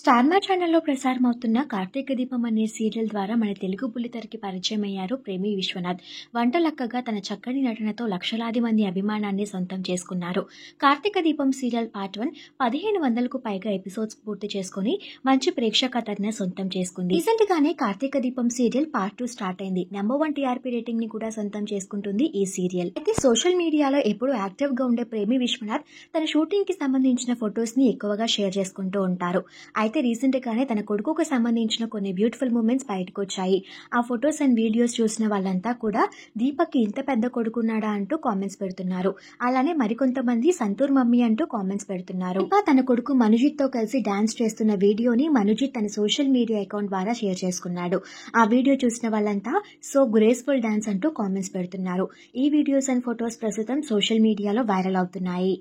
Star మా ఛానల్లో ప్రసారమవుతున్న కార్తీక దీపం అనే సీరియల్ ద్వారా మన తెలుగు బుల్లితెరకి పరిచయం అయ్యారు ప్రేమి విశ్వనాథ్. వంటలక్కగా తన చక్కని నటనతో లక్షలాది మంది అభిమానాన్ని సొంతం చేసుకున్నారు. కార్తీక దీపం సీరియల్ పార్ట్ 1 1500కు పైగా ఎపిసోడ్స్ పూర్తి చేసుకుని మంచి ప్రేక్షకతను సొంతం చేసుకుంది. రీసెంట్ గానే కార్తీక దీపం సీరియల్ పార్ట్ 2 స్టార్ట్ అయింది. నెంబర్ 1 టీఆర్పీ రేటింగ్ ని కూడా సొంతం చేసుకుంటుంది ఈ సీరియల్. అయితే సోషల్ మీడియాలో ఎప్పుడూ యాక్టివ్ గా ఉండే ప్రేమి విశ్వనాథ్ తన షూటింగ్ కి సంబంధించిన ఫొటోస్ ని ఎక్కువగా షేర్ చేసుకుంటూ ఉంటారు. అయితే రీసెంట్ గానే తన కొడుకుకు సంబంధించిన కొన్ని బ్యూటిఫుల్ మూమెంట్స్ బయటకు వచ్చాయి. ఆ ఫొటోస్ అండ్ వీడియోస్ చూసిన వాళ్ళంతా కూడా దీపక్కి ఇంత పెద్ద కొడుకున్నాడా అంటూ కామెంట్స్ పెడుతున్నారు. అలానే మరికొంతమంది సంతూర్ మమ్మీ అంటూ కామెంట్స్ పెడుతున్నారు. ఇంకా తన కొడుకు మనుజిత్ తో కలిసి డాన్స్ చేస్తున్న వీడియోని మనుజిత్ తన సోషల్ మీడియా అకౌంట్ ద్వారా షేర్ చేసుకున్నాడు. ఆ వీడియో చూసిన వాళ్ళంతా సో గ్రేస్ఫుల్ డాన్స్ అంటూ కామెంట్స్ పెడుతున్నారు. ఈ వీడియోస్ అండ్ ఫొటోస్ ప్రస్తుతం సోషల్ మీడియాలో వైరల్ అవుతున్నాయి.